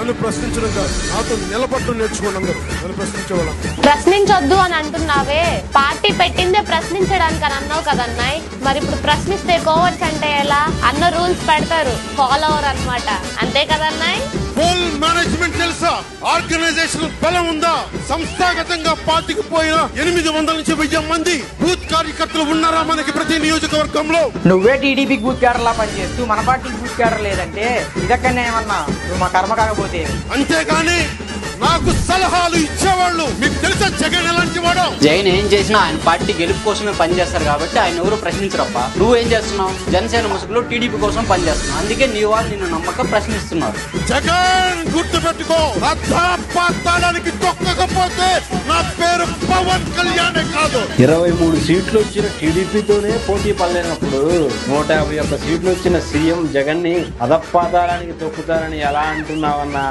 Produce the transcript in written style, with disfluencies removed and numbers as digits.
నన్ను ప్రశ్నించడం కాదు, నాతో నిలబడటం నేర్చుకోండి. అందరూ నన్ను ప్రశ్నించేవాళ్ళం. ప్రశ్నించొద్దు అని అంటున్నావే, పార్టీ పెట్టిందే ప్రశ్నించడానికి అని అన్నావు కదన్నాయ్. మరి ఇప్పుడు ప్రశ్నిస్తే కోవర్స్ అంటే ఎలా? అన్న రూల్స్ పెడతారు, ఫాలో అవర్ అనమాట. అంతే కదన్నాయ్. ఫుల్ మేనేజ్మెంట్ తెలుసా? ఆర్గనైజేషన్ బలం ఉందా? సంస్థాగతంగా పార్టీకి పోయిన 800 నుంచి 1000 మంది బూత్ కార్యకర్తలు ఉన్నారా మనకి ప్రతి నియోజకవర్గంలో? నువ్వే టీడీపీ బూత్ క్యాడర్ లా పనిచేస్తూ మన పార్టీకి బూత్ క్యాడర్ లేదంటే ఇదక్కడనే ఏమన్నా నువ్వు మా కర్మ కాకపోతే. అంతేగాని నాకు సలహాలు ఇచ్చేవాళ్ళు మీకు తెలుసా జగన్ ఎలాంటి వాడో? జగన్ ఏం చేసినా ఆయన పార్టీ గెలుపు కోసమే పనిచేస్తారు కాబట్టి ఆయన ఎవరు ప్రశ్నించరప్ప. నువ్వేం చేస్తున్నావు? జనసేన ముసుగులో టీడీపీ కోసం పనిచేస్తున్నావు. అందుకే నీ వాళ్ళు నిన్ను నమ్మకం ప్రశ్నిస్తున్నారు. జగన్ గుర్తు పెట్టుకో, పాతాళానికి తొక్కకపోతే నా పేరు పవన్ కళ్యాణే కాదు. 23 సీట్లు వచ్చిన టీడీపీతోనే పోటీ పడలేనప్పుడు 151 సీట్లు వచ్చిన సీఎం జగన్ ని అధపాతాళానికి తొక్కుతారని ఎలా అంటున్నావన్నా?